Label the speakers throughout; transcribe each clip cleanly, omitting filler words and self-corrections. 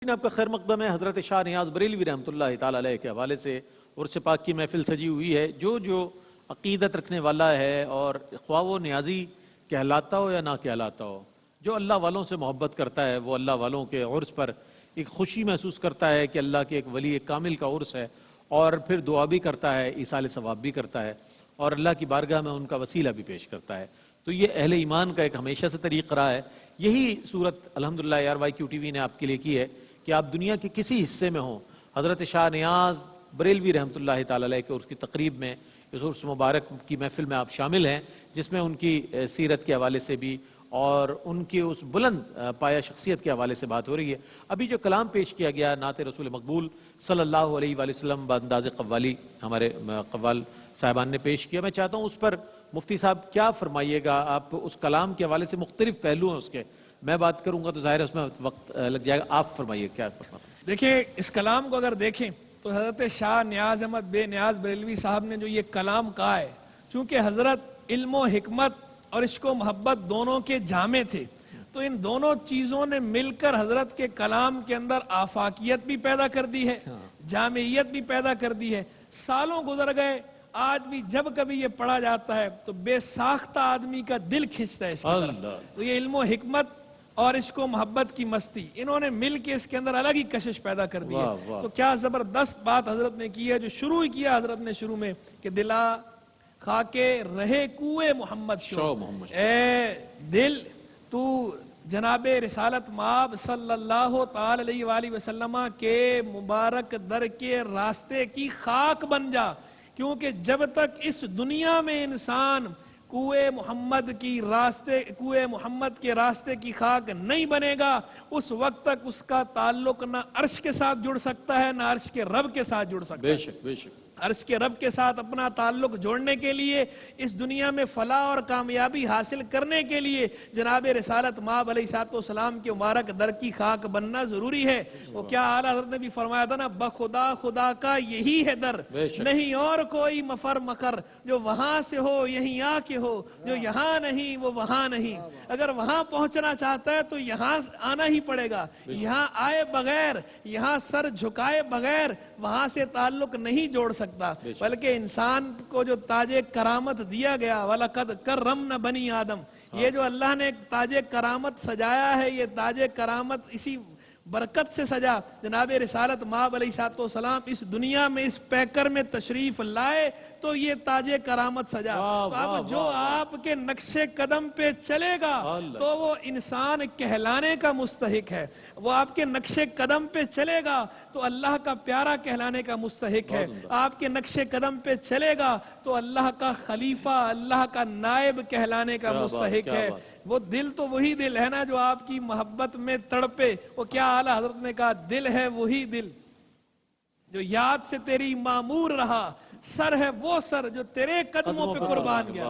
Speaker 1: آپ کا خیر مقدم ہے حضرت شاہ نیاز بریلوی رحمۃ اللہ تعالی علیہ کے حوالے سے عرس پاک کی محفل سجی ہوئی ہے۔ جو عقیدت رکھنے والا ہے اور خواہ وہ نیازی کہلاتا ہو یا نہ کہلاتا ہو، جو اللہ والوں سے محبت کرتا ہے وہ اللہ والوں کے عرس پر ایک خوشی محسوس کرتا ہے کہ اللہ کے ایک ولی ایک کامل کا عرس ہے، اور پھر دعا بھی کرتا ہے، ایصال ثواب بھی کرتا ہے، اور اللہ کی بارگاہ میں ان کا وسیلہ بھی پیش کرتا ہے۔ تو یہ اہل ایمان کا ایک ہمیشہ سے طریق رہا ہے۔ یہی صورت الحمدللہ ARYQ TV نے آپ کے لیے کی ہے کہ آپ دنیا کے کسی حصے میں ہوں، حضرت شاہ نیاز بریلوی رحمۃ اللہ تعالی علیہ کے عرس کی تقریب میں، اس عرس مبارک کی محفل میں آپ شامل ہیں، جس میں ان کی سیرت کے حوالے سے بھی اور ان کی اس بلند پایہ شخصیت کے حوالے سے بات ہو رہی ہے۔ ابھی جو کلام پیش کیا گیا نعت رسول مقبول صلی اللہ علیہ وآلہ وسلم بانداز قوالی ہمارے قوال صاحبان نے پیش کیا، میں چاہتا ہوں اس پر مفتی صاحب کیا فرمائیے گا۔ آپ اس کلام کے حوالے سے مختلف پہلو ہیں اس کے، میں بات کروں گا تو ظاہر ہے اس میں وقت لگ جائے گا، آپ فرمائیے کیا فرماتے ہیں۔
Speaker 2: دیکھیں اس کلام کو اگر دیکھیں تو حضرت شاہ نیاز احمد بے نیاز بریلوی صاحب نے جو یہ کلام کہا ہے، چونکہ حضرت علم و حکمت اور عشق و محبت دونوں کے جامع تھے، تو ان دونوں چیزوں نے مل کر حضرت کے کلام کے اندر آفاقیت بھی پیدا کر دی ہے، جامعیت بھی پیدا کر دی ہے۔ سالوں گزر گئے، آج بھی جب کبھی یہ پڑھا جاتا ہے تو بے ساختہ آدمی کا دل کھنچتا ہے اس کی طرف۔ تو یہ علم و حکمت اور عشق و محبت کی مستی انہوں نے مل کے اس کے اندر الگ ہی کشش پیدا کر دی ہے۔ تو کیا زبردست بات حضرت نے کی ہے، جو شروع ہی کیا حضرت نے شروع میں کہ دلا خاکے رہے کوئے محمد شو، اے دل تو جناب رسالت مآب صلی اللہ تعالی علیہ وآلہ وسلم کے مبارک در کے راستے کی خاک بن جا، کیونکہ جب تک اس دنیا میں انسان کوئے محمد کے راستے کی خاک نہیں بنے گا، اس وقت تک اس کا تعلق نہ عرش کے ساتھ جڑ سکتا ہے نہ عرش کے رب کے ساتھ جڑ سکتا ہے۔
Speaker 1: بے شک بے شک۔
Speaker 2: عرش کے رب کے ساتھ اپنا تعلق جوڑنے کے لیے، اس دنیا میں فلاح اور کامیابی حاصل کرنے کے لیے جناب رسالت مآب علیہ السلام کے مبارک در کی خاک بننا ضروری ہے۔ وہ کیا اعلیٰ حضرت نے بھی فرمایا تھا نا، بخدا خدا کا یہی ہے در، نہیں اور کوئی مفر مکر، جو وہاں سے ہو یہیں آ کے ہو، جو یہاں نہیں وہ وہاں نہیں۔ اگر وہاں پہنچنا چاہتا ہے تو یہاں آنا ہی پڑے گا، یہاں آئے بغیر، یہاں سر جھکائے بغیر وہاں سے تعلق نہیں جوڑ سکتا۔ بلکہ انسان کو جو تاج کرامت دیا گیا، وَلَقَدْ كَرَّمْنَا بَنِي آدم، یہ جو اللہ نے تاج کرامت سجایا ہے، یہ تاج کرامت اسی برکت سے سجا۔ جناب رسالت مآب علیہ السلام اس دنیا میں اس پیکر میں تشریف لائے تو یہ تاج کرامت سجا۔ تو اب جو آپ کے نقش قدم پہ چلے گا تو وہ انسان کہلانے کا مستحق ہے، وہ آپ کے نقش قدم پہ چلے گا تو اللہ کا پیارا کہلانے کا مستحق ہے، آپ کے نقش قدم پہ چلے گا تو اللہ کا خلیفہ، اللہ کا نائب کہلانے کا مستحق ہے۔ وہ دل تو وہی دل ہے نا جو آپ کی محبت میں تڑپے۔ وہ کیا اعلیٰ حضرت نے کہا، دل ہے وہی دل جو یاد سے تیری معمور رہا، سر ہے وہ سر جو تیرے قدموں پہ قربان گیا۔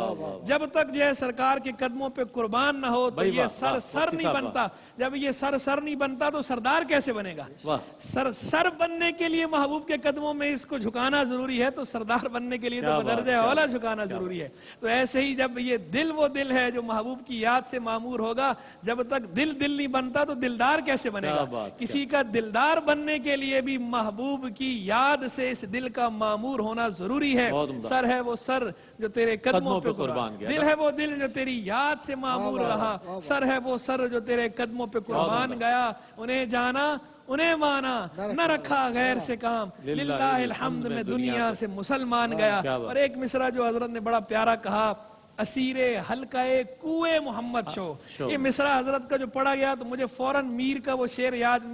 Speaker 2: جب تک جو ہے سرکار کے قدموں پہ قربان نہ ہو تو یہ سر نہیں بنتا۔ جب یہ سر نہیں بنتا تو سردار کیسے بنے گا؟ سر بننے کے لیے محبوب کے قدموں میں اس کو جھکانا ضروری ہے، تو سردار بننے کے لیے تو بدرجہ اولا جھکانا ضروری ہے۔ تو ایسے ہی جب یہ دل وہ دل ہے جو محبوب کی یاد سے معمور ہوگا، جب تک دل نہیں بنتا تو دلدار کیسے بنے گا؟ کسی کا دلدار بننے کے لیے بھی محبوب کی یاد سے اس دل کا معمور ہونا ضروری ہے۔ سر ہے وہ سر جو تیرے قدموں پہ قربان گیا، دل ہے وہ دل جو تیری یاد سے معمور رہا، سر ہے وہ سر جو تیرے قدموں پہ قربان گیا۔ انہیں جانا انہیں مانا، نہ رکھا غیر سے کام، للہ الحمد میں دنیا سے مسلمان گیا۔ اور ایک مصرع جو حضرت نے بڑا پیارا کہا، اسیر حلقہ کوئے محمد شو، یہ مصرع حضرت کا جو پڑھا گیا تو مجھے فوراً میر کا وہ شعر یاد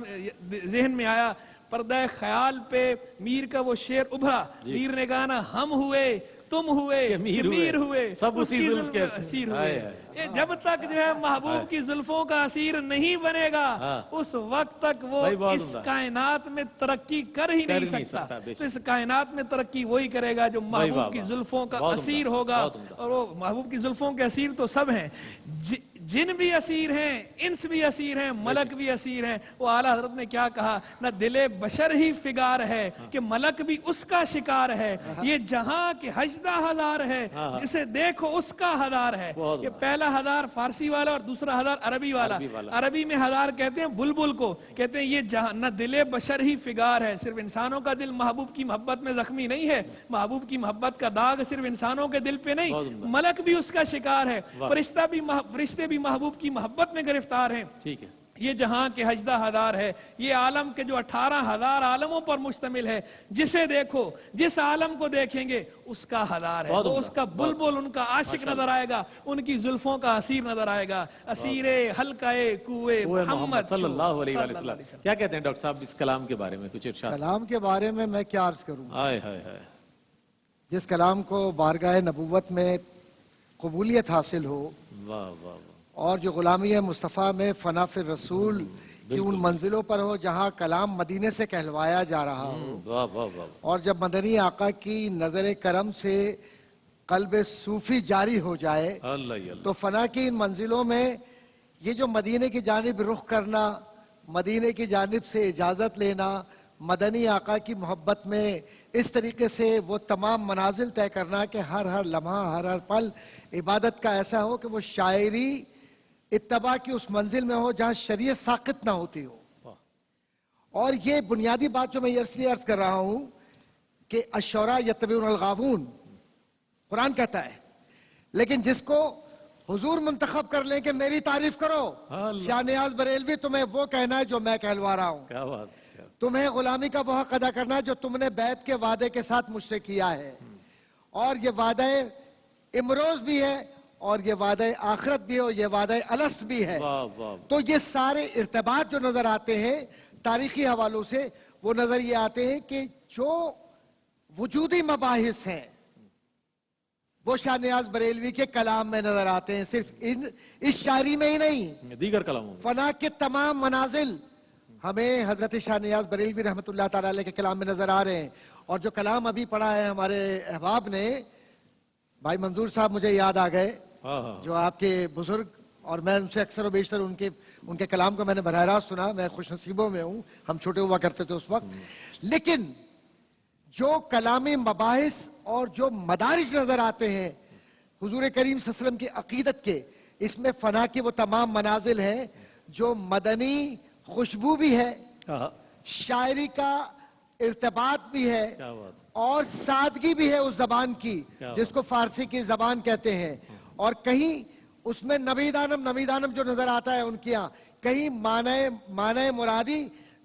Speaker 2: ذہن میں آیا۔ پردہ خیال پہ میر کا وہ شعر ابھرا، میر نے کہا نا، ہم ہوئے تم ہوئے میر ہوئے
Speaker 1: سب اسی زلف کے
Speaker 2: اسیر ہوئے۔ جب تک جو ہے محبوب کی زلفوں کا اسیر نہیں بنے گا اس وقت تک وہ اس کائنات میں ترقی کر ہی نہیں سکتا۔ تو اس کائنات میں ترقی وہی کرے گا جو محبوب کی زلفوں کا اسیر ہوگا، اور وہ محبوب کی زلفوں کے اسیر تو سب ہیں۔ جن بھی اسیر ہیں، انس بھی اسیر ہیں، ملک بھی اسیر ہیں۔ وہ اعلیٰ حضرت نے کیا کہا، نہ دل بشر ہی فگار ہے کہ ملک بھی اس کا شکار ہے، یہ جہاں کے 18,000 ہے جسے دیکھو اس کا ہزار ہے۔ یہ پہلا ہزار فارسی والا اور دوسرا ہزار عربی والا۔ عربی میں ہزار کہتے ہیں بلبل کو، کہتے ہیں یہ جہاں نہ دل بشر ہی فگار ہے۔ صرف انسانوں کا دل محبوب کی محبت میں زخمی نہیں ہے، محبوب کی محبت کا داغ صرف انسانوں کے دل پہ نہیں، ملک بھی اس کا شکار ہے، فرشتے بھی محبوب کی محبت میں گرفتار ہیں۔
Speaker 1: ٹھیک ہے،
Speaker 2: یہ جہاں کے 18,000 ہے، یہ عالم کے جو 18,000 عالموں پر مشتمل ہے، جسے دیکھو، جس عالم کو دیکھیں گے اس کا ہزار ہے، وہ اس کا بلبل، ان کا عاشق نظر آئے گا، ان کی زلفوں کا اسیر نظر آئے گا، اسیر حلقہ کوئے محمد
Speaker 1: صلی اللہ علیہ وسلم۔ کیا کہتے ہیں ڈاکٹر صاحب اس کلام کے بارے میں کچھ ارشاد؟
Speaker 3: کلام کے بارے میں کیا عرض کروں؟
Speaker 1: ہائے ہائے ہائے،
Speaker 3: جس کلام کو بارگاہ نبوت میں قبولیت حاصل ہو
Speaker 1: واہ واہ واہ،
Speaker 3: اور جو غلامی مصطفیٰ میں فنا فی الرسول کی ان منزلوں پر ہو جہاں کلام مدینے سے کہلوایا جا رہا ہو،
Speaker 1: واہ واہ واہ،
Speaker 3: اور جب مدنی آقا کی نظر کرم سے قلب صوفی جاری ہو جائے
Speaker 1: اللہ ہی اللہ،
Speaker 3: تو فنا کی ان منزلوں میں یہ جو مدینے کی جانب رخ کرنا، مدینے کی جانب سے اجازت لینا، مدنی آقا کی محبت میں اس طریقے سے وہ تمام منازل طے کرنا کہ ہر ہر لمحہ، ہر ہر پل عبادت کا ایسا ہو کہ وہ شاعری اتباع کی اس منزل میں ہو جہاں شریعت ساقط نہ ہوتی ہو۔ اور یہ بنیادی بات جو میں اس لیے عرض کر رہا ہوں کہ الشعراء یتبعون الغاوون قرآن کہتا ہے، لیکن جس کو حضور منتخب کر لیں کہ میری تعریف کرو، شاہ نیاز بریلوی تمہیں وہ کہنا ہے جو میں کہلوا رہا ہوں،
Speaker 1: کیا بات ہے،
Speaker 3: تمہیں غلامی کا وہ حق ادا کرنا ہے جو تم نے بیعت کے وعدے کے ساتھ مجھ سے کیا ہے، اور یہ وعدہ امروز بھی ہے اور یہ وعدہ آخرت بھی ہے اور یہ وعدہ الست بھی ہے۔
Speaker 1: واہ واہ،
Speaker 3: تو یہ سارے ارتباط جو نظر آتے ہیں تاریخی حوالوں سے، وہ نظر یہ آتے ہیں کہ جو وجودی مباحث ہیں وہ شاہ نیاز بریلوی کے کلام میں نظر آتے ہیں، صرف اس شاعری میں ہی نہیں،
Speaker 1: دیگر کلاموں میں،
Speaker 3: فنا کے تمام منازل ہمیں حضرت شاہ نیاز بریلوی رحمۃ اللہ تعالی علیہ کے کلام میں نظر آ رہے ہیں۔ اور جو کلام ابھی پڑھا ہے ہمارے احباب نے، بھائی منظور صاحب مجھے یاد آ گئے،
Speaker 1: ہاں ہاں،
Speaker 3: جو آپ کے بزرگ، اور میں ان سے اکثر و بیشتر ان کے کلام کو میں نے براہ راست سنا، میں خوش نصیبوں میں ہوں، ہم چھوٹے ہوا کرتے تھے اس وقت، لیکن جو کلامی مباحث اور جو مدارج نظر آتے ہیں حضور کریم صلی اللہ علیہ وسلم کی عقیدت کے، اس میں فنا کی وہ تمام منازل ہیں جو مدنی خوشبو بھی ہے، شاعری کا ارتباط بھی ہے،
Speaker 1: کیا بات،
Speaker 3: اور سادگی بھی ہے اس زبان کی جس کو فارسی کی زبان کہتے ہیں، اور کہیں اس میں نمیدانم جو نظر آتا ہے ان کی یہاں، کہیں معنی مرادی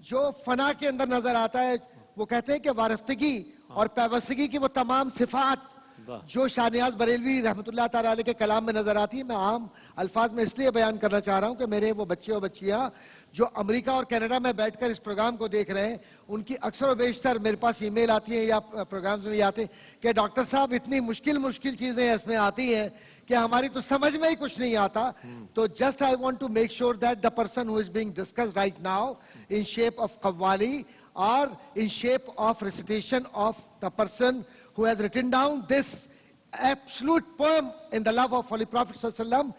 Speaker 3: جو فنا کے اندر نظر آتا ہے، وہ کہتے ہیں کہ وارفتگی اور پیوستگی کی وہ تمام صفات جو شاہ نیاز بریلوی رحمۃ اللہ تعالیٰ علیہ کے کلام میں نظر آتی ہے۔ میں عام الفاظ میں اس لیے بیان کرنا چاہ رہا ہوں کہ میرے وہ بچے اور بچیاں جو امریکہ اور کینیڈا میں بیٹھ کر اس پروگرام کو دیکھ رہے ہیں، ان کی اکثر و بیشتر میرے پاس ای میل آتی ہیں یا پروگرامز میں آتے ہیں کہ ڈاکٹر صاحب اتنی مشکل چیزیں اس میں آتی ہیں کہ ہماری تو سمجھ میں ہی کچھ نہیں آتا۔ تو just I want to make sure that the person who is being discussed right now in shape of qawwali or in shape of recitation of the person who has written down this absolute poem in the love of Holy Prophet Sallallahu Alaihi Wasallam,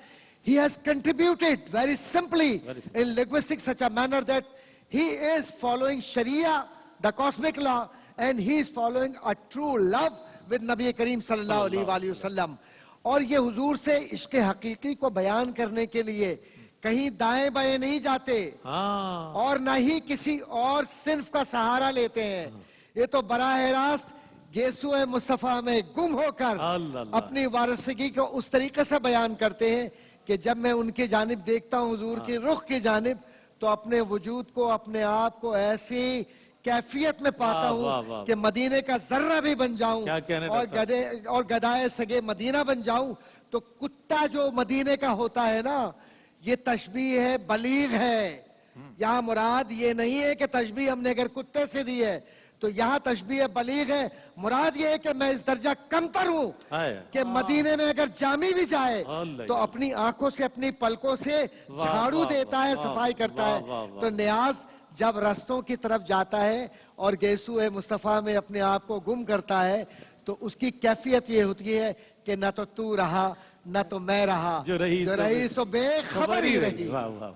Speaker 3: he has contributed very simply in linguistics such a manner that he is following Sharia, the cosmic law, and he is following a true love with Nabi Kareem Sallallahu Alaihi Wasallam. اور یہ حضور سے عشق حقیقی کو بیان کرنے کے لیے کہیں دائیں بائیں نہیں جاتے اور نہ ہی کسی اور صنف کا سہارا لیتے ہیں، یہ تو براہ راست یسوع مصطفیٰ میں گم ہو کر اپنی وارثگی کو اس طریقے سے بیان کرتے ہیں کہ جب میں ان کی جانب دیکھتا ہوں، حضور کی رخ کی جانب، تو اپنے وجود کو، اپنے آپ کو ایسی کیفیت میں پاتا ہوں کہ مدینے کا ذرہ بھی بن جاؤں اور گدائے سگے مدینہ بن جاؤں۔ تو کتا جو مدینے کا ہوتا ہے نا، یہ تشبیہ ہے، بلیغ ہے۔ یہاں مراد یہ نہیں ہے کہ تشبیہ ہم نے اگر کتے سے دی ہے تو یہاں تشبیہ بلیغ ہے، مراد یہ ہے کہ میں اس درجہ کمتر ہوں کہ مدینے میں اگر جامی بھی جائے تو اپنی آنکھوں سے، اپنی پلکوں سے جھاڑو دیتا ہے، صفائی کرتا ہے۔ تو نیاز جب رستوں کی طرف جاتا ہے اور یسوع مصطفیٰ میں اپنے آپ کو گم کرتا ہے تو اس کی کیفیت یہ ہوتی ہے کہ نہ تو رہا، نہ تو میں رہا
Speaker 1: جو رہی
Speaker 3: سو بے خبر ہی رہی.
Speaker 1: واہ واہ واہ.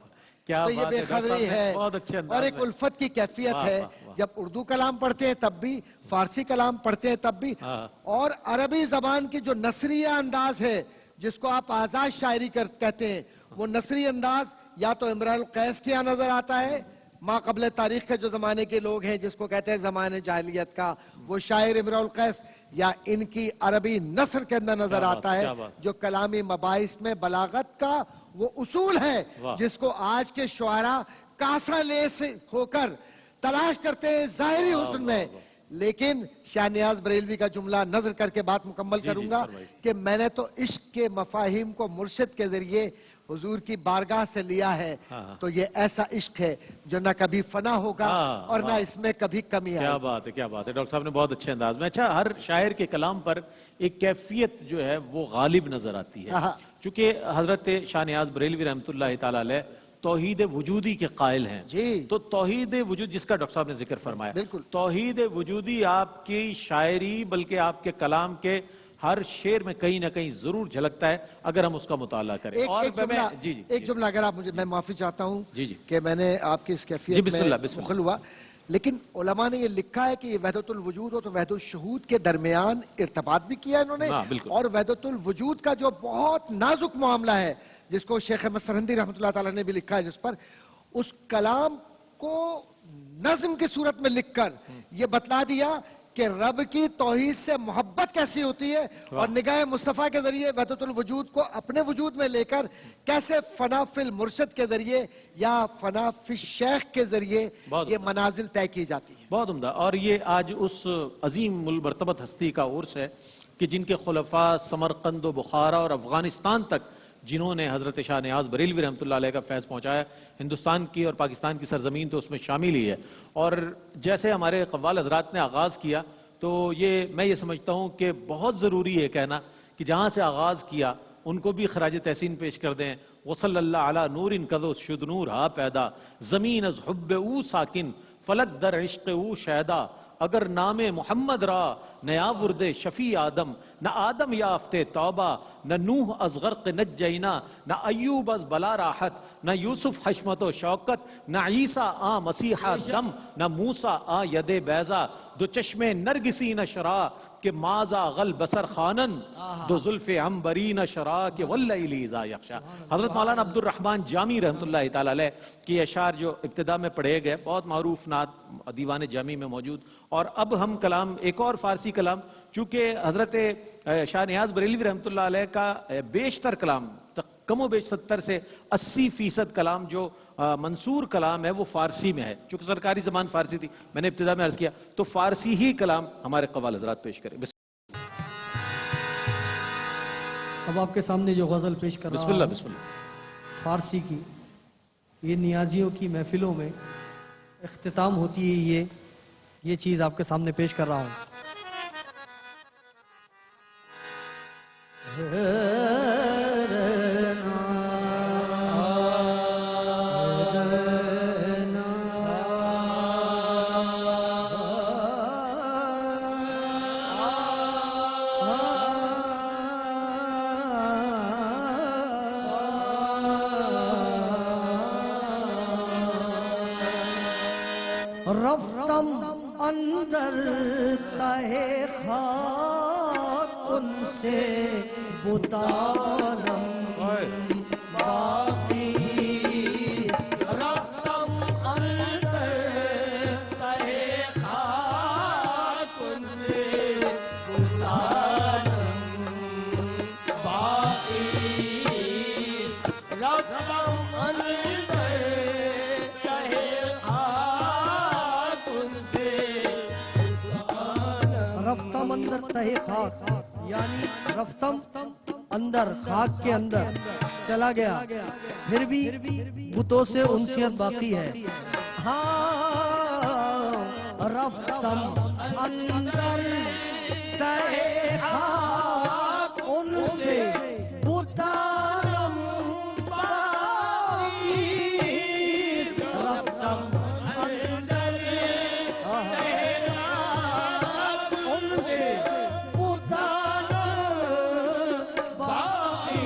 Speaker 1: کیا
Speaker 3: تو یہ
Speaker 1: بات
Speaker 3: بے
Speaker 1: ہے ڈاکٹر
Speaker 3: خبری
Speaker 1: صاحب نے
Speaker 3: ہے
Speaker 1: بہت اچھے انداز
Speaker 3: اور ایک
Speaker 1: میں.
Speaker 3: الفت کی کیفیت
Speaker 1: واہ
Speaker 3: ہے.
Speaker 1: واہ واہ.
Speaker 3: جب اردو کلام پڑھتے ہیں تب بھی، فارسی کلام پڑھتے ہیں تب بھی،
Speaker 1: ہاں.
Speaker 3: اور عربی زبان کی جو نثریہ انداز ہے جس کو آپ آزاد شاعری کہتے ہیں، وہ نثری انداز یا تو امرؤ القیس کے یہاں نظر آتا ہے، ما قبل تاریخ کے جو زمانے کے لوگ ہیں جس کو کہتے ہیں زمانے جاہلیت کا، وہ شاعر امرؤ القیس، یا ان کی عربی نثر کے اندر نظر
Speaker 1: کیا بات،
Speaker 3: آتا ہے
Speaker 1: کیا بات.
Speaker 3: جو کلامی مباحث میں بلاغت کا وہ اصول ہے
Speaker 1: واہ.
Speaker 3: جس کو آج کے شعراء کاسا لیس ہو کر تلاش کرتے ہیں ظاہری حسن میں. لیکن شاہ نیاز بریلوی کا جملہ نظر کر کے بات مکمل
Speaker 1: جی
Speaker 3: کروں گا
Speaker 1: فرمائیے.
Speaker 3: کہ میں نے تو عشق کے مفاہیم کو مرشد کے ذریعے حضور کی بارگاہ سے لیا ہے، تو یہ ایسا عشق ہے جو نہ کبھی فنا ہوگا اور نہ اس میں کبھی کمی آئے.
Speaker 1: کیا بات ہے، کیا بات ہے. ڈاکٹر صاحب نے بہت اچھے انداز میں. اچھا، ہر شاعر کے کلام پر ایک کیفیت جو ہے وہ غالب نظر آتی ہے. چونکہ حضرت شاہ نیاز بریلوی رحمۃ اللہ تعالی علیہ توحید وجودی کے قائل ہیں.
Speaker 3: جی.
Speaker 1: تو توحید وجود جس کا ڈاکٹر صاحب نے ذکر فرمایا،
Speaker 3: بالکل.
Speaker 1: توحید وجودی آپ کی شاعری بلکہ آپ کے کلام کے ہر شعر میں کہیں نہ کہیں ضرور جھلکتا ہے اگر ہم اس کا مطالعہ کریں.
Speaker 3: ایک جملہ اگر آپ مجھے، میں معافی چاہتا ہوں
Speaker 1: جی
Speaker 3: کہ میں نے آپ کی اس کیفیت
Speaker 1: بسم اللہ، بسم
Speaker 3: میں مخل ہوا، لیکن علماء نے یہ لکھا ہے کہ یہ وحدت الوجود اور وحدت الشہود کے درمیان ارتباط بھی کیا انہوں نے، اور وحدت الوجود کا جو بہت نازک معاملہ ہے جس کو شیخ احمد سرہندی رحمۃ اللہ تعالیٰ نے بھی لکھا ہے، جس پر اس کلام کو نظم کی صورت میں لکھ کر یہ بتلا دیا کہ رب کی توحید سے محبت کیسی ہوتی ہے اور نگاہ مصطفیٰ کے ذریعے وحدت الوجود کو اپنے وجود میں لے کر کیسے فنا فی المرشد کے ذریعے یا فنا فی الشیخ کے ذریعے یہ منازل طے کی جاتی ہے.
Speaker 1: بہت عمدہ. اور یہ آج اس عظیم المرتبت ہستی کا عرس ہے کہ جن کے خلفاء سمرقند و بخارا اور افغانستان تک جنہوں نے حضرت شاہ نیاز بریلوی رحمۃ اللہ علیہ کا فیض پہنچایا، ہندوستان کی اور پاکستان کی سرزمین تو اس میں شامل ہی ہے. اور جیسے ہمارے قوال حضرات نے آغاز کیا تو میں یہ سمجھتا ہوں کہ بہت ضروری ہے کہنا کہ جہاں سے آغاز کیا ان کو بھی خراج تحسین پیش کر دیں. وصلی اللہ علی نور کذو شد نور ہا پیدا، زمین از حب او ساکن فلک در عشق او شہدا. اگر نام محمد را نیا ورد شفیع آدم، نہ آدم یافتے توبہ، نہ نوح از غرق نجینا، نہ ایوب از بلا راحت، نہ یوسف حشمت و شوکت، نہ عیسیٰ آ مسیحہ دم، نہ موسیٰ آ ید بیضا. دو چشم نرگسی نشرا کہ مازا غل بسر خانن، دو زلف عنبری نشرا کہ واللیل اذا یغشا. حضرت مولانا عبد الرحمن جامی رحمۃ اللہ تعالی علیہ کی اشعار جو ابتدا میں پڑھے گئے، بہت معروف نعت دیوان جامی میں موجود. اور اب ہم کلام، ایک اور فارسی کلام، چونکہ حضرت شاہ نیاز بریلوی رحمۃ اللہ علیہ کا بیشتر کلام، کم و بیش 70 سے 80% کلام جو منصور کلام ہے وہ فارسی میں ہے. چونکہ سرکاری زبان فارسی تھی، میں نے ابتدا میں عرض کیا، تو فارسی ہی کلام ہمارے قوال حضرات پیش کریں.
Speaker 4: اب آپ کے سامنے جو غزل پیش کر رہا ہوں،
Speaker 1: بسم اللہ بسم اللہ.
Speaker 4: فارسی کی، یہ نیازیوں کی محفلوں میں اختتام ہوتی ہے. یہ چیز آپ کے سامنے پیش کر رہا ہوں.
Speaker 5: رفتم اندر تہ خاک ان سے بتانم باقی، رفتم اندر تہ خاک ان سے بتانم باقی، رفتم اندر
Speaker 4: رفتم اندر تہ خاک، یعنی رفتم اندر خاک کے اندر چلا گیا، پھر بھی بتوں سے انسیت باقی ہے.
Speaker 5: ہاں رفتم اندر تہ خاک ان سے بتانم باقی، رفتم اندر ان سے بتانم باقی،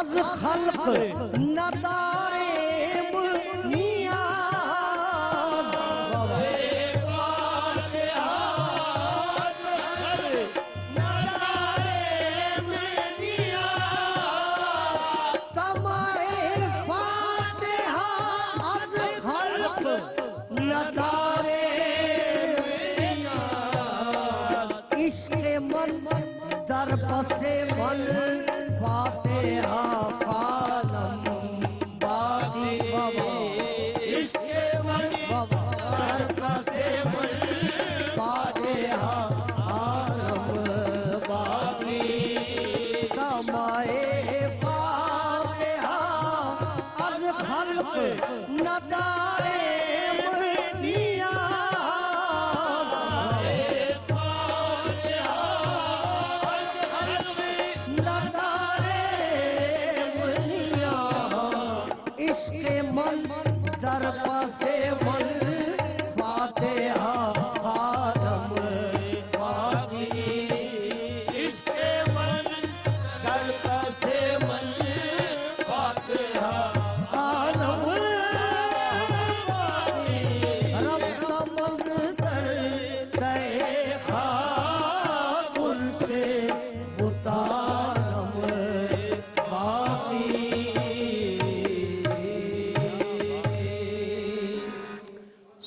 Speaker 5: از خلق نداره نیاز تمام فاتحہ از خلق نداره عشق من در پس من فاتحہ عالم باقی بابا عشق من بابا در پس من فاتحہ عالم باقی تمائے فاتحہ از خلق ندارے در پس من فاتحہ عالم باقی عشق من در پس من فاتحہ عالم باقی رفت من در تہ خاک ان سے اتارم باقی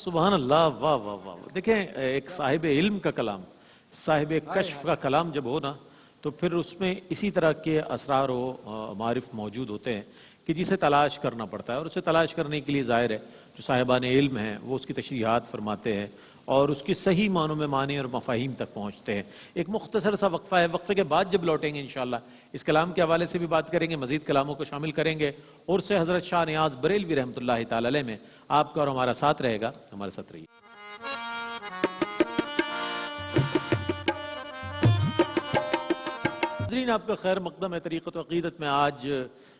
Speaker 1: سبحان اللہ واہ واہ واہ. دیکھیں ایک صاحب علم کا کلام، صاحب کشف کا کلام جب ہو نا تو پھر اس میں اسی طرح کے اسرار و معارف موجود ہوتے ہیں کہ جسے تلاش کرنا پڑتا ہے، اور اسے تلاش کرنے کے لیے ظاہر ہے جو صاحبان علم ہیں وہ اس کی تشریحات فرماتے ہیں اور اس کی صحیح معنوں میں معنی اور مفاہیم تک پہنچتے ہیں۔ ایک مختصر سا وقفہ ہے، وقفے کے بعد جب لوٹیں گے انشاءاللہ اس کلام کے حوالے سے بھی بات کریں گے، مزید کلاموں کو شامل کریں گے، اور سے حضرت شاہ نیاز بریلوی رحمۃ اللہ تعالی علیہ میں آپ کا اور ہمارا ساتھ رہے گا، ہمارے ساتھ رہیے۔ ناظرین آپ کا خیر مقدم ہے۔ طریقت و عقیدت میں آج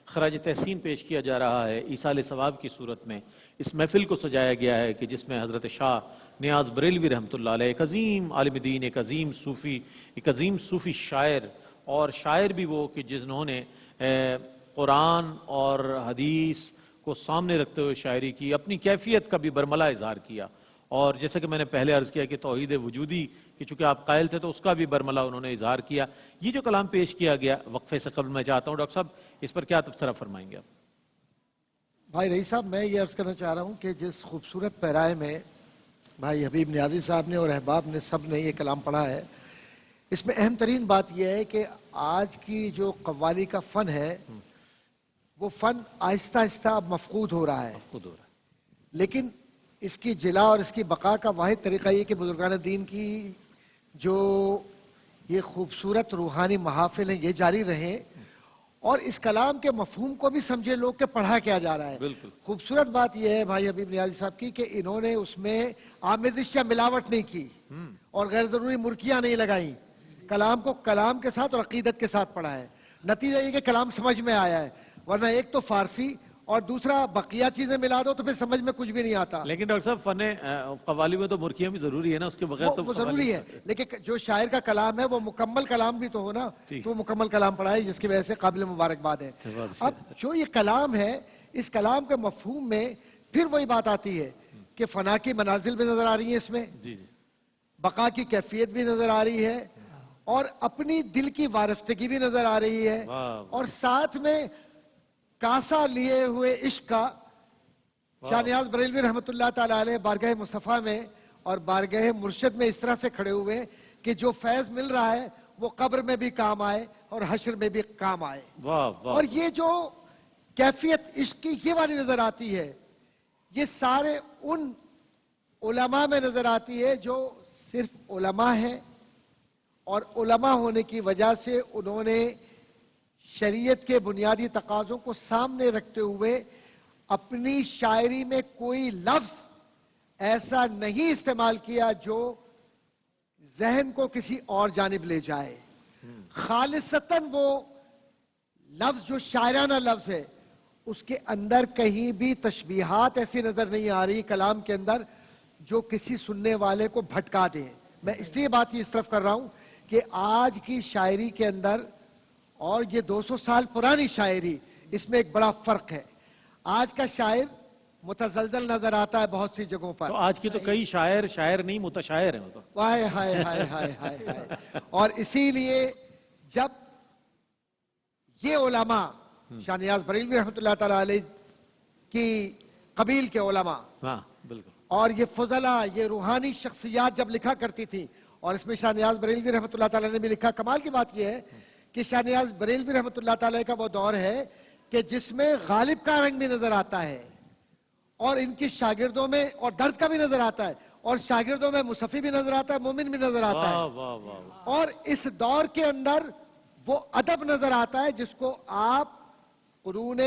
Speaker 1: خراج تحسین پیش کیا جا رہا ہے ایصال ثواب کی صورت میں۔ اس محفل کو سجایا گیا ہے کہ جس میں حضرت شاہ نیاز بریلوی رحمۃ اللہ علیہ، ایک عظیم عالم دین، ایک عظیم صوفی شاعر، اور شاعر بھی وہ کہ جنہوں نے قرآن اور حدیث کو سامنے رکھتے ہوئے شاعری کی، اپنی کیفیت کا بھی برملا اظہار کیا، اور جیسا کہ میں نے پہلے عرض کیا کہ توحید وجودی کہ چونکہ آپ قائل تھے تو اس کا بھی برملا انہوں نے اظہار کیا۔ یہ جو کلام پیش کیا گیا وقفے سے قبل میں چاہتا ہوں ڈاکٹر صاحب اس پر کیا تبصرہ فرمائیں گے آپ؟
Speaker 3: بھائی رئیس صاحب، میں یہ عرض کرنا چاہ رہا ہوں کہ جس خوبصورت پیرائے میں بھائی حبیب نیازی صاحب نے اور احباب نے سب نے یہ کلام پڑھا ہے، اس میں اہم ترین بات یہ ہے کہ آج کی جو قوالی کا فن ہے وہ فن آہستہ آہستہ اب مفقود ہو رہا ہے، لیکن اس کی جلا اور اس کی بقا کا واحد طریقہ یہ کہ بزرگان دین کی جو یہ خوبصورت روحانی محافل ہیں یہ جاری رہیں، اور اس کلام کے مفہوم کو بھی سمجھے لوگ کہ پڑھا کیا جا رہا ہے۔
Speaker 1: بالکل
Speaker 3: خوبصورت بات یہ ہے بھائی حبیب نیازی صاحب کی کہ انہوں نے اس میں آمیزش یا ملاوٹ نہیں کی اور غیر ضروری مرکیاں نہیں لگائیں، کلام کو کلام کے ساتھ اور عقیدت کے ساتھ پڑھا ہے۔ نتیجہ یہ کہ کلام سمجھ میں آیا ہے، ورنہ ایک تو فارسی اور دوسرا بقیہ چیزیں ملا دو تو پھر سمجھ میں کچھ بھی نہیں آتا۔
Speaker 1: لیکن ڈاکٹر صاحب فن قوالی میں تو مرکیاں بھی ضروری ہے نا، اس کے بغیر تو
Speaker 3: وہ ضروری ہے، لیکن جو شاعر کا کلام ہے وہ مکمل کلام بھی تو ہو نا، تو وہ مکمل کلام پڑھا ہے جس کی وجہ سے قابل مبارکباد ہے۔ اب جو یہ کلام ہے اس کلام کے مفہوم میں پھر وہی بات آتی ہے کہ فنا کی منازل بھی نظر آ رہی ہیں اس میں، بقا کی کیفیت بھی نظر آ رہی ہے، اور اپنی دل کی وارفتگی بھی نظر آ رہی ہے، اور ساتھ میں کاسا لیے ہوئے عشق کا شاہ نیاز بریلوی رحمۃ اللہ تعالی علیہ بارگاہ مصطفیٰ میں اور بارگاہ مرشد میں اس طرح سے کھڑے ہوئے کہ جو فیض مل رہا ہے وہ قبر میں بھی کام آئے اور حشر میں بھی کام آئے۔ اور یہ جو کیفیت عشق کی یہ والی نظر آتی ہے یہ سارے ان علماء میں نظر آتی ہے جو صرف علماء ہیں، اور علماء ہونے کی وجہ سے انہوں نے شریعت کے بنیادی تقاضوں کو سامنے رکھتے ہوئے اپنی شاعری میں کوئی لفظ ایسا نہیں استعمال کیا جو ذہن کو کسی اور جانب لے جائے۔ خالصتاً وہ لفظ جو شاعرانہ لفظ ہے اس کے اندر کہیں بھی تشبیہات ایسی نظر نہیں آ رہی کلام کے اندر جو کسی سننے والے کو بھٹکا دے۔ میں اس لیے بات اس طرف کر رہا ہوں کہ آج کی شاعری کے اندر اور یہ 200 سال پرانی شاعری، اس میں ایک بڑا فرق ہے۔ آج کا شاعر متزلزل نظر آتا ہے بہت سی جگہوں پر،
Speaker 1: تو آج کی تو کئی شاعر نہیں متشاعر ہیں۔
Speaker 3: ہائے ہائے ہائے ہائے ہائے۔ اور اسی لیے جب یہ علماء شاہ نیاز بریلوی رحمۃ اللہ تعالی علیہ کی قبیل کے علماء
Speaker 1: بالکل،
Speaker 3: اور یہ فضلاء، یہ روحانی شخصیات جب لکھا کرتی تھی، اور اس میں شاہ نیاز بریلوی رحمۃ اللہ تعالی نے بھی لکھا، کمال کی بات یہ ہے کہ شاہ نیاز بریلوی رحمۃ اللہ تعالی کا وہ دور ہے کہ جس میں غالب کا رنگ بھی نظر آتا ہے اور ان کی شاگردوں میں اور درد کا بھی نظر آتا ہے، اور شاگردوں میں مصفی بھی نظر آتا ہے، مومن بھی نظر آتا ہے، اور اس دور کے اندر وہ ادب نظر آتا ہے جس کو آپ قرون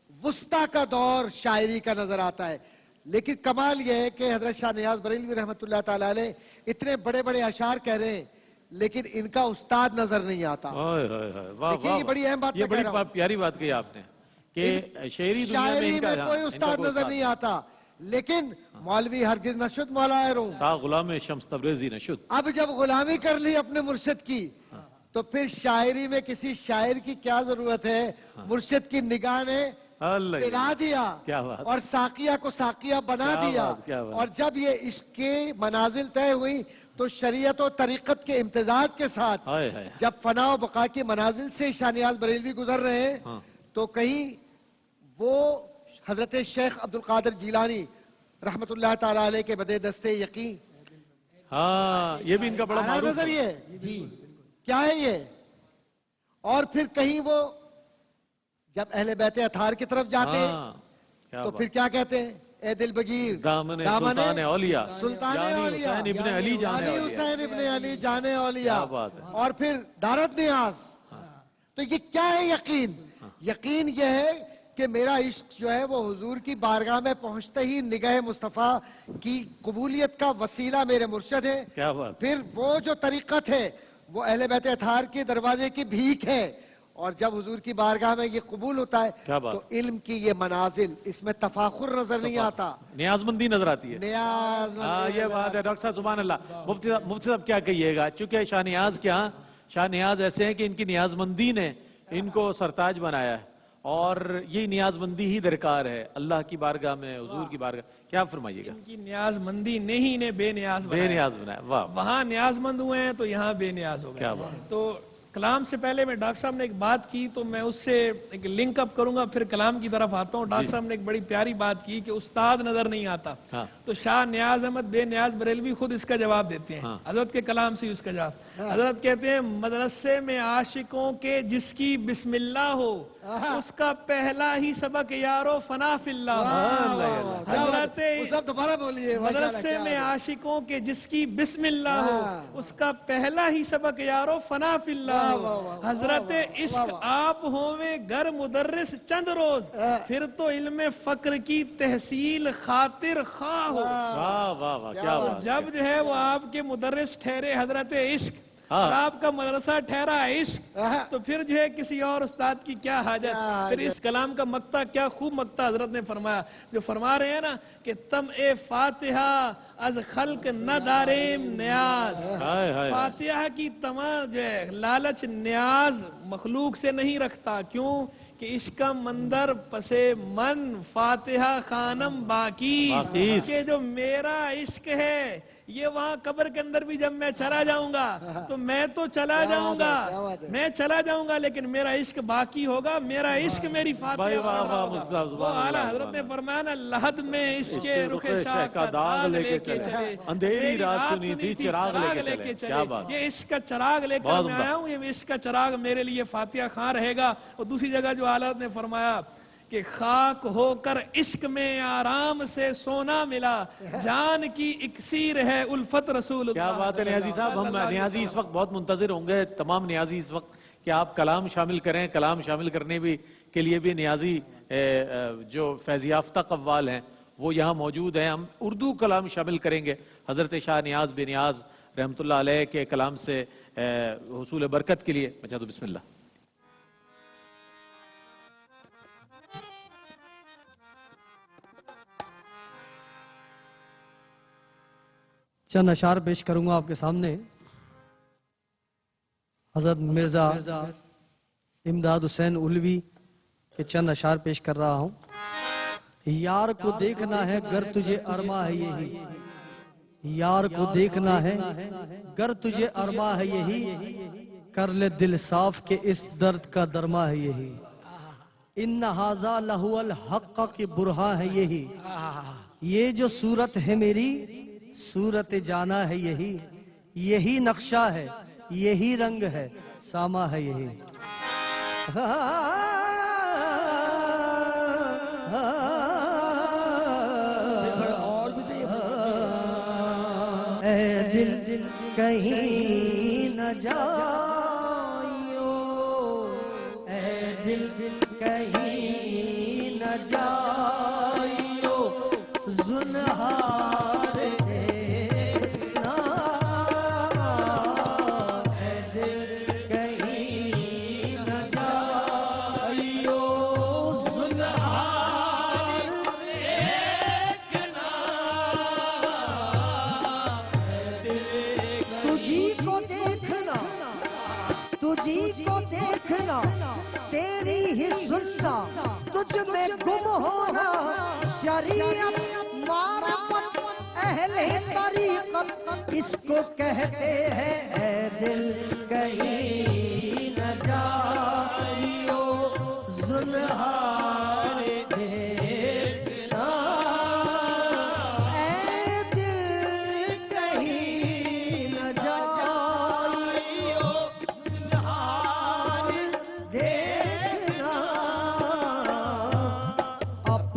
Speaker 3: وسطیٰ کا دور شاعری کا نظر آتا ہے۔ لیکن کمال یہ ہے کہ حضرت شاہ نیاز بریلوی رحمۃ اللہ تعالی علیہ اتنے بڑے بڑے اشعار کہہ رہے ہیں لیکن ان کا استاد نظر نہیں آتا۔ دیکھیں یہ بڑی اہم بات،
Speaker 1: یہ بڑی پیاری بات کہی آپ نے کہ
Speaker 3: شاعری میں کوئی استاد نظر نہیں آتا، لیکن مولوی ہرگز نہ شد مولا روم،
Speaker 1: تا غلام شمس تبریزی نہ شد۔
Speaker 3: اب جب غلامی کر لی اپنے مرشد کی تو پھر شاعری میں کسی شاعر کی کیا ضرورت ہے؟ مرشد کی نگاہ نے پلا دیا اور ساقیہ کو ساقیہ بنا دیا، اور جب یہ عشق کی منازل طے ہوئی تو شریعت و طریقت کے امتزاج کے ساتھ جب فنا و بقا کی منازل سے شاہ نیاز بریلوی گزر رہے ہیں تو کہیں وہ حضرت شیخ عبدالقادر جیلانی رحمت اللہ تعالی علیہ کے بدے دستے یقین،
Speaker 1: یہ بھی ان کا بڑا
Speaker 3: نظر یہ کیا ہے؟ اور پھر کہیں وہ جب اہل بیت اطہار کی طرف جاتے ہیں
Speaker 1: ہاں کیا
Speaker 3: تو
Speaker 1: بات.
Speaker 3: پھر کیا کہتے ہیں؟ اے دل بگیر
Speaker 1: دامن سلطان اولیاء
Speaker 3: سلطان
Speaker 1: یعنی
Speaker 3: اولیاء
Speaker 1: حسین ابن علی جان
Speaker 3: یعنی
Speaker 1: اولیاء.
Speaker 3: حسین ابن علی جان اولیاء.
Speaker 1: کیا بات ہے.
Speaker 3: اور پھر دارت نیاز. تو یہ کیا ہے یقین؟ یقین یہ ہے کہ میرا عشق جو ہے وہ حضور کی بارگاہ میں پہنچتے ہی نگاہ مصطفیٰ کی قبولیت کا وسیلہ میرے مرشد ہے.
Speaker 1: کیا بات.
Speaker 3: پھر وہ جو طریقت ہے وہ اہل بیت اطہار کے دروازے کی بھیک ہے. اور جب حضور کی بارگاہ میں یہ قبول ہوتا
Speaker 1: کیا
Speaker 3: ہے
Speaker 1: بات.
Speaker 3: تو علم کی یہ منازل، اس میں تفاخر نظر نہیں آتا،
Speaker 1: نیاز مندی نظر آتی ہے.
Speaker 3: نیاز
Speaker 1: ہاں یہ بات ہے ڈاکٹر صاحب سبحان اللہ. مفتی صاحب کیا کہیے گا؟ چونکہ شاہ نیاز کے ہاں شاہ نیاز ایسے ہیں کہ ان کی نیاز مندی نے ان کو سرتاج بنایا ہے، اور یہ نیاز مندی ہی درکار ہے اللہ کی بارگاہ میں، حضور کی بارگاہ. کیا فرمائیے گا؟
Speaker 2: ان کی نیاز مندی نے ہی انہیں بے نیاز
Speaker 1: بے
Speaker 2: بنایا.
Speaker 1: نیاز بنایا. واہ
Speaker 2: وہاں نیاز مند ہوئے ہیں تو یہاں بے نیاز ہو گئے.
Speaker 1: کیا بات.
Speaker 2: تو کلام سے پہلے میں ڈاکٹر صاحب نے ایک بات کی تو میں اس سے ایک لنک اپ کروں گا، پھر کلام کی طرف آتا ہوں. ڈاکٹر صاحب نے ایک بڑی پیاری بات کی کہ استاد نظر نہیں آتا.
Speaker 1: ہاں.
Speaker 2: تو شاہ نیاز احمد بے نیاز بریلوی خود اس کا جواب دیتے ہیں. حضرت کے کلام سے اس کا جواب. حضرت کہتے ہیں مدرسے میں عاشقوں کے جس کی بسم اللہ ہو اس کا پہلا ہی سبق یارو فنا فی اللہ ہو. حضرت
Speaker 3: دوبارہ بولیے.
Speaker 2: مدرسے میں عاشقوں کے جس کی بسم اللہ ہو اس کا پہلا ہی سبق یارو فنا فی اللہ ہو. حضرت عشق آپ ہوویں گر مدرس چند روز پھر تو علم فقر کی تحصیل خاطر خواہ ہو.
Speaker 1: واہ واہ واہ کیا بات.
Speaker 2: جب جو ہے وہ آپ کے مدرس ٹھہرے حضرت عشق اور آپ کا مدرسہ ٹھہرا عشق تو پھر جو ہے کسی اور استاد کی کیا حاجت. پھر اس کلام کا مقطع کیا خوب مقطع حضرت نے فرمایا جو فرما رہے ہیں نا کہ تم اے فاتحہ از خلق نہ داریم نیاز. فاتحہ کی تمام جو ہے لالچ نیاز مخلوق سے نہیں رکھتا. کیوں کہ عشق کا مندر پسے من فاتحہ خانم باقی کہ جو میرا عشق ہے یہ وہاں قبر کے اندر بھی جب میں چلا جاؤں گا تو میں تو چلا جاؤں گا، میں چلا جاؤں گا لیکن میرا عشق باقی ہوگا. میرا عشق میری فاتحہ. وہ اعلیٰ حضرت نے فرمایا نا لحد میں عشق کے رخ شاہ کا داغ لے کے چلے
Speaker 1: اندھیری رات سنی تھی چراغ لے کے چلے.
Speaker 2: یہ عشق کا چراغ لے کر میں آیا ہوں. یہ عشق کا چراغ میرے لیے فاتحہ خان رہے گا. اور دوسری جگہ جو حضرت نے فرمایا کہ خاک ہو کر عشق میں آرام سے سونا ملا جان کی اکسیر ہے الفت رسول اللہ.
Speaker 1: کیا بات ہے نیازی صاحب. ہم نیازی اس وقت بہت منتظر ہوں گے تمام نیازی اس وقت کہ آپ کلام شامل کریں. کلام شامل کرنے بھی کے لیے بھی نیازی جو فیض یافتہ قوال ہیں وہ یہاں موجود ہیں. ہم اردو کلام شامل کریں گے حضرت شاہ نیاز بن نیاز رحمۃ اللہ علیہ کے کلام سے حصول برکت کے لیے. اچھا تو بسم اللہ.
Speaker 4: چند اشعار پیش کروں گا آپ کے سامنے. حضرت مرزا امداد حسین علوی کے چند اشعار پیش کر رہا ہوں. یار کو دیکھنا ہے گر تجھے ارما ہے یہی، یار کو دیکھنا ہے گر تجھے ارما ہے یہی، کر لے دل صاف کہ اس درد کا درما ہے یہی. ان ھذا لہو الحق کی برہاں ہے یہی، یہ جو صورت ہے میری صورت جانا ہے یہی، یہی نقشہ ہے یہی رنگ ہے ساما ہے یہی.
Speaker 5: اے دل کہیں نہ جائیو، اے دل کہیں نہ جائیو، زنہار دیکھنا، اے دل کہیں نہ جائیو، زنہار دیکھنا، تجھی کو دیکھنا، تجھی کو دیکھنا، تیری ہی سننا، تجھ میں گم ہونا، شریعت معرفت اہل طریقت اس کو کہتے ہیں. اے دل کہیں نہ جائیو، زنہار دیکھنا، اے دل کہیں نہ جائیو، زنہار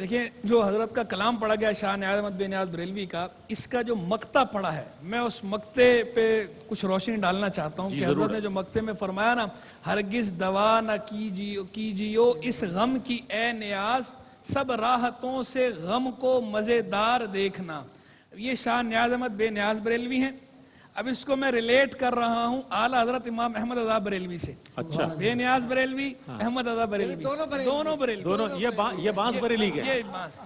Speaker 2: دیکھیں جو حضرت کا کلام پڑھا گیا شاہ نیاز احمد بن نیاز بریلوی کا، اس کا جو مقطع پڑھا ہے، میں اس مقطع پہ کچھ روشنی ڈالنا چاہتا ہوں کہ حضرت نے جو مقطع میں فرمایا نا، ہرگز دوا نہ کیجیو اس غم کی اے نیاز، سب راحتوں سے غم کو مزیدار دیکھنا. یہ شاہ نیاز احمد بے نیاز بریلوی ہیں. اب اس کو میں ریلیٹ کر رہا ہوں اعلیٰ حضرت امام احمد رضا بریلوی سے.
Speaker 1: اچھا،
Speaker 2: بے نیاز بریلوی، احمد رضا بریلوی، دونوں بریلوی،
Speaker 1: دونوں یہ بانس بریلی کے،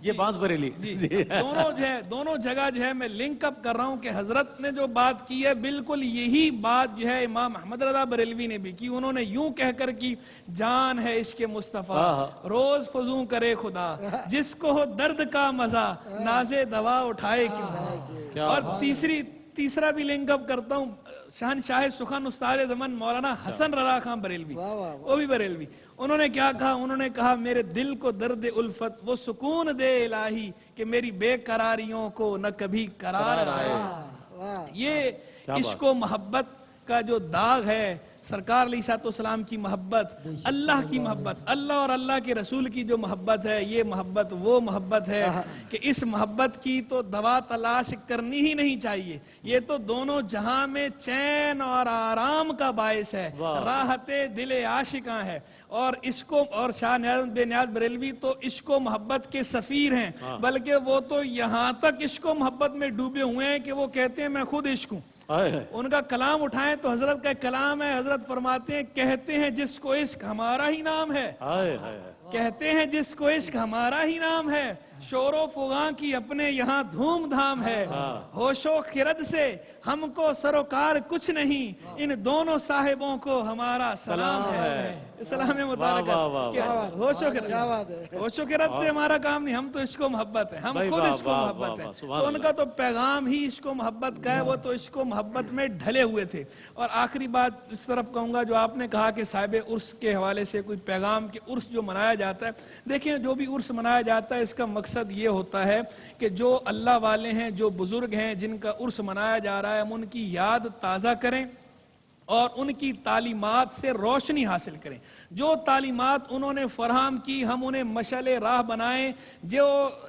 Speaker 1: یہ بانس بریلی،
Speaker 2: دونوں جو ہے، دونوں جگہ جو ہے میں لنک اپ کر رہا ہوں کہ حضرت نے جو بات کی ہے بالکل یہی بات جو ہے امام احمد رضا بریلوی نے بھی کی. انہوں نے یوں کہہ کر کی، جان ہے عشق مصطفیٰ روز فزوں کرے خدا، جس کو ہو درد کا مزہ نازے دوا اٹھائے کیوں. اور تیسرا بھی لنک اپ کرتا ہوں، شاہ سخن استاد زمن مولانا حسن رضا خان بریلوی، وہ بھی بریلوی. انہوں نے کیا کہا؟ انہوں نے کہا میرے دل کو درد الفت وہ سکون دے الہی کہ میری بے قراریوں کو نہ کبھی قرار آئے. یہ عشق و محبت کا جو داغ ہے، سرکار علیہ السلام کی محبت، اللہ کی محبت، اللہ اور اللہ کے رسول کی جو محبت ہے، یہ محبت وہ محبت ہے کہ اس محبت کی تو دوا تلاش کرنی ہی نہیں چاہیے. یہ تو دونوں جہاں میں چین اور آرام کا باعث ہے، راحت دل عاشقاں ہے. اور عشق اور شاہ نیاز بے نیاز بریلوی تو عشق و محبت کے سفیر ہیں، بلکہ وہ تو یہاں تک عشق و محبت میں ڈوبے ہوئے ہیں کہ وہ کہتے ہیں میں خود عشق ہوں. ان کا کلام اٹھائیں تو حضرت کا کلام ہے. حضرت فرماتے ہیں، کہتے ہیں جس کو عشق ہمارا ہی نام ہے، کہتے ہیں جس کو عشق ہمارا ہی نام ہے، شور و فغاں کی اپنے یہاں دھوم دھام ہے، ہوش و خرد سے ہم کو سروکار کچھ نہیں، ان دونوں صاحبوں کو ہمارا سلام ہے. سلام مبارک. ہوش و خرد سے ہمارا کام نہیں، ہم تو عشق و محبت ہے، ہم خود عشق و محبت ہے. تو ان کا تو پیغام ہی عشق و محبت کا ہے، وہ تو عشق و محبت میں ڈھلے ہوئے تھے. اور آخری بات اس طرف کہوں گا، جو آپ نے کہا کہ صاحب عرس کے حوالے سے کوئی پیغام کہ عرس جو منایا جاتا ہے، دیکھیں جو بھی عرس منایا جاتا ہے اس کا مقصد یہ ہوتا ہے کہ جو اللہ والے ہیں، جو بزرگ ہیں، جن کا عرس منایا جا رہا ہے، ہم ان کی یاد تازہ کریں اور ان کی تعلیمات سے روشنی حاصل کریں. جو تعلیمات انہوں نے فراہم کی ہم انہیں مشعل راہ بنائیں، جو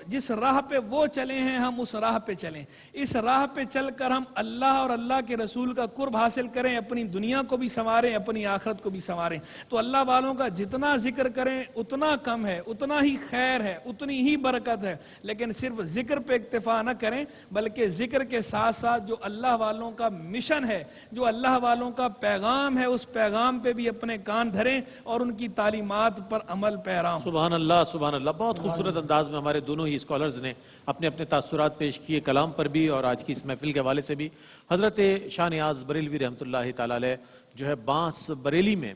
Speaker 2: جس راہ پہ وہ چلے ہیں ہم اس راہ پہ چلیں. اس راہ پہ چل کر ہم اللہ اور اللہ کے رسول کا قرب حاصل کریں، اپنی دنیا کو بھی سنواریں، اپنی آخرت کو بھی سنواریں. تو اللہ والوں کا جتنا ذکر کریں اتنا کم ہے، اتنا ہی خیر ہے، اتنی ہی برکت ہے. لیکن صرف ذکر پہ اکتفا نہ کریں، بلکہ ذکر کے ساتھ ساتھ جو اللہ والوں کا مشن ہے، جو اللہ والوں کا پیغام ہے، اس پیغام پہ بھی اپنے کان دھریں اور ان کی تعلیمات پر عمل پیرا ہوں.
Speaker 1: سبحان اللہ، سبحان اللہ. بہت خوبصورت انداز میں ہمارے دونوں ہی اسکالرز نے اپنے اپنے تاثرات پیش کیے، کلام پر بھی اور آج کی اس محفل کے حوالے سے بھی. حضرت شاہ نیاز بریلوی رحمۃ اللہ تعالی علیہ جو ہے بانس بریلی میں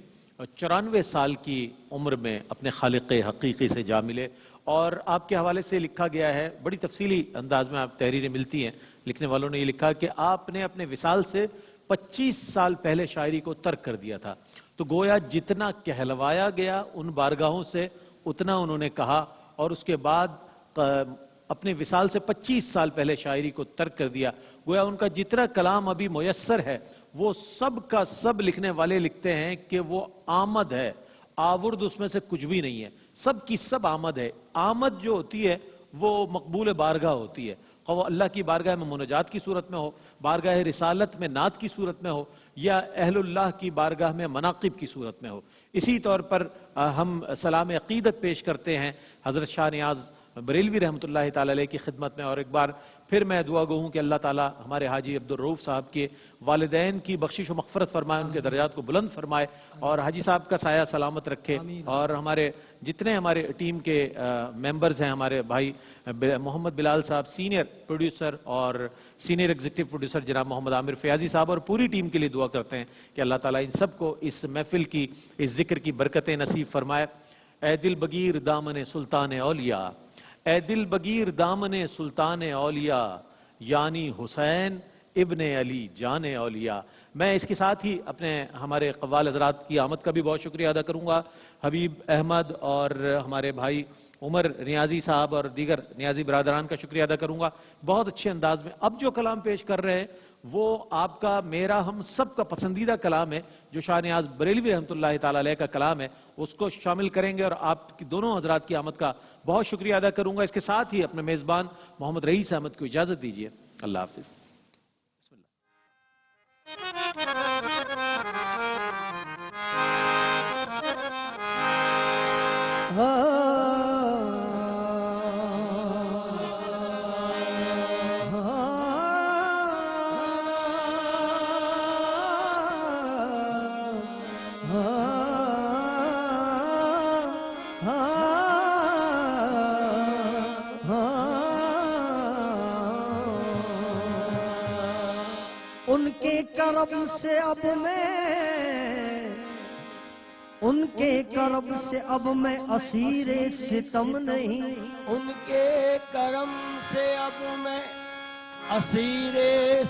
Speaker 1: 94 سال کی عمر میں اپنے خالق حقیقی سے جا ملے. اور آپ کے حوالے سے لکھا گیا ہے، بڑی تفصیلی انداز میں آپ تحریریں ملتی ہیں، لکھنے والوں نے یہ لکھا کہ آپ نے اپنے وصال سے 25 سال پہلے شاعری کو ترک کر دیا تھا. تو گویا جتنا کہلوایا گیا ان بارگاہوں سے اتنا انہوں نے کہا، اور اس کے بعد اپنے وصال سے 25 سال پہلے شاعری کو ترک کر دیا. گویا ان کا جتنا کلام ابھی میسر ہے وہ سب کا سب لکھنے والے لکھتے ہیں کہ وہ آمد ہے، آورد اس میں سے کچھ بھی نہیں ہے، سب کی سب آمد ہے. آمد جو ہوتی ہے وہ مقبول بارگاہ ہوتی ہے، وہ اللہ کی بارگاہ میں مناجات کی صورت میں ہو، بارگاہ رسالت میں نعت کی صورت میں ہو، یا اہل اللہ کی بارگاہ میں مناقب کی صورت میں ہو. اسی طور پر ہم سلام عقیدت پیش کرتے ہیں حضرت شاہ نیاز بریلوی رحمۃ اللہ تعالی علیہ کی خدمت میں. اور ایک بار پھر میں دعا گو ہوں کہ اللہ تعالی ہمارے حاجی عبدالرؤف صاحب کے والدین کی بخشش و مغفرت فرمائے، ان کے درجات کو بلند فرمائے اور حاجی صاحب کا سایہ سلامت رکھے. اور ہمارے جتنے ہمارے ٹیم کے ممبرز ہیں، ہمارے بھائی محمد بلال صاحب سینئر پروڈیوسر اور سینئر ایگزیکٹو پروڈیوسر جناب محمد عامر فیاضی صاحب اور پوری ٹیم کے لیے دعا کرتے ہیں کہ اللہ تعالیٰ ان سب کو اس محفل کی، اس ذکر کی برکتیں نصیب فرمائے. اے دل بگیر دامن سلطان اولیاء، اے دل بگیر دامن سلطان اولیاء، یعنی حسین ابن علی جان اولیاء. میں اس کے ساتھ ہی اپنے ہمارے قوال حضرات کی آمد کا بھی بہت شکریہ ادا کروں گا. حبیب احمد اور ہمارے بھائی عمر نیازی صاحب اور دیگر نیازی برادران کا شکریہ ادا کروں گا. بہت اچھے انداز میں اب جو کلام پیش کر رہے ہیں وہ آپ کا میرا ہم سب کا پسندیدہ کلام ہے جو شاہ نیاز بریلوی رحمۃ اللہ تعالی علیہ کا کلام ہے، اس کو شامل کریں گے اور آپ کی دونوں حضرات کی آمد کا بہت شکریہ ادا کروں گا۔ اس کے ساتھ ہی اپنے میزبان محمد رئیس احمد کو اجازت دیجیے، اللہ حافظ۔
Speaker 5: ان کے کرم سے اب میں اسیر ستم نہیں،
Speaker 6: ان کے کرم سے اب میں اسیر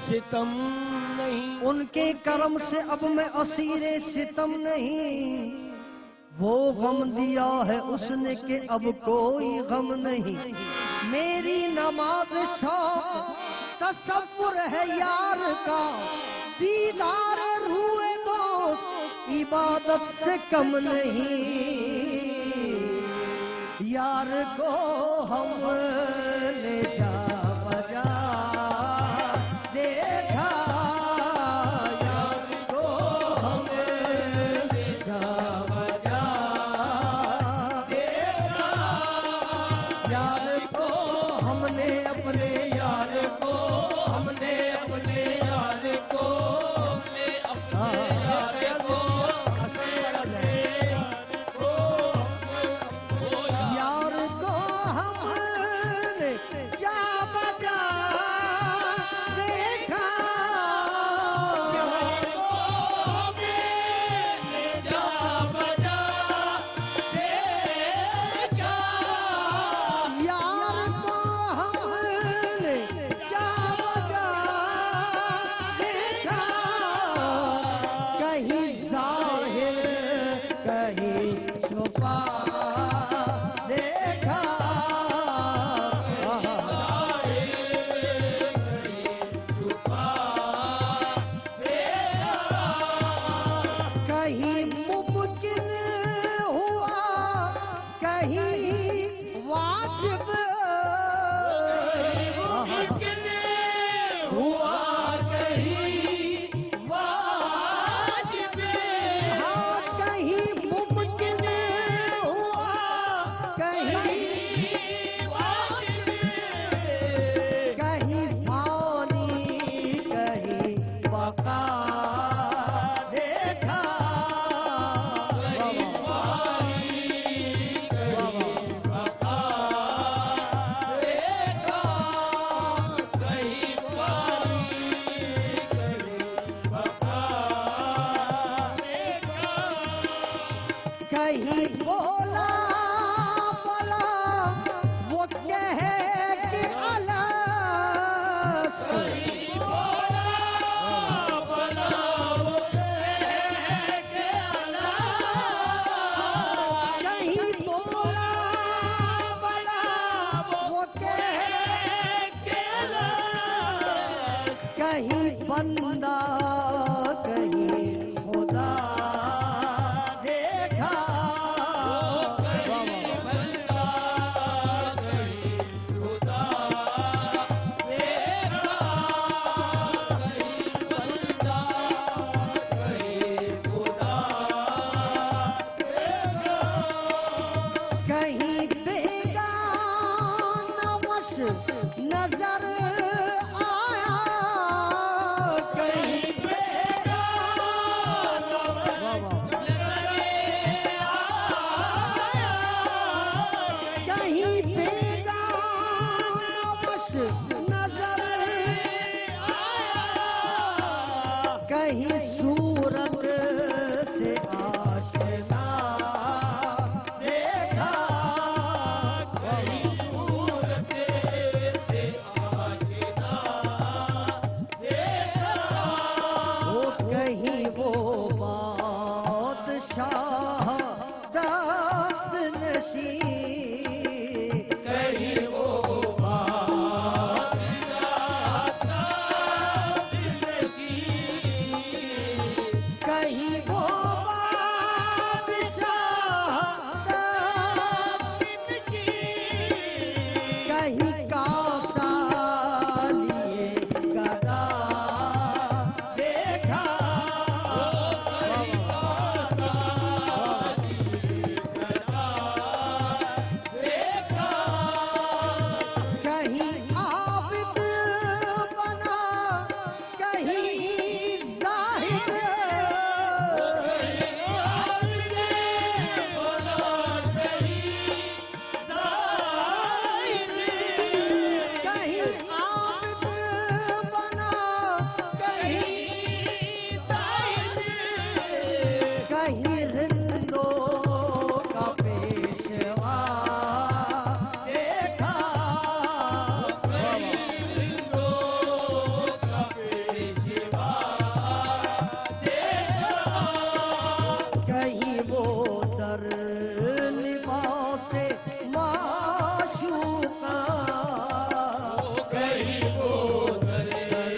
Speaker 6: ستم نہیں،
Speaker 5: ان کے کرم سے اب میں اسیر ستم نہیں، وہ غم دیا ہے اس نے کہ اب کوئی غم نہیں، میری نماز شوق تصور ہے یار کا، دیدار روح دوست عبادت سے کم نہیں، یار کو ہم نے جا بجا دیکھا، یار کو ہم نے جا بجا دیکھا، یار کو ہم نے اپنے یار کو، ہم نے اپنے یار کو، یار کو ہم نے جا بجا دیکھا، یار کو ہم نے جا بجا دیکھا، کہیں ظاہر کہیں چھپا دیکھا، کہیں ممکن ہوا کہیں واجب ہوا، کہیں واجب، ہاں کہیں ممکن ہوا کہیں واجب، کہیں فانی کہیں بقا دیکھا، کہیں بولا بلا وہ کہے کہ الست، کہیں بولا بلا وہ کہے کہ الست، کہیں بندہ کہیں خدا دیکھا، کہیں بیگانہ وش نظر آیا، کہیں بیگانہ وش کہیں بیگانہ وش نظر آیا، کہیں صورت سے آشنا دیکھا، کہیں صورت سے آشنا دیکھا، وہ کہیں وہ بادشاہ دست نشین، کہیں وہ بادشاہ دست در لباس معشوقہ کہیں وہ در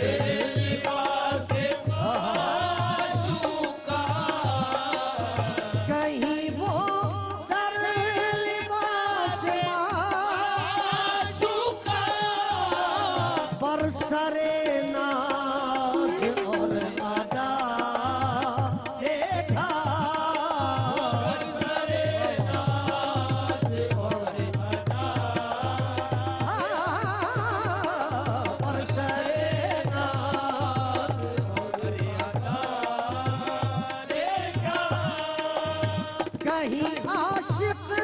Speaker 5: لباس معشوقہ کہیں وہ در لباس معشوقہ برسر ناز اور ادا دیکھا برسر ناز اور ادا برسر ناز اور ادا دیکھا کہیں عاشق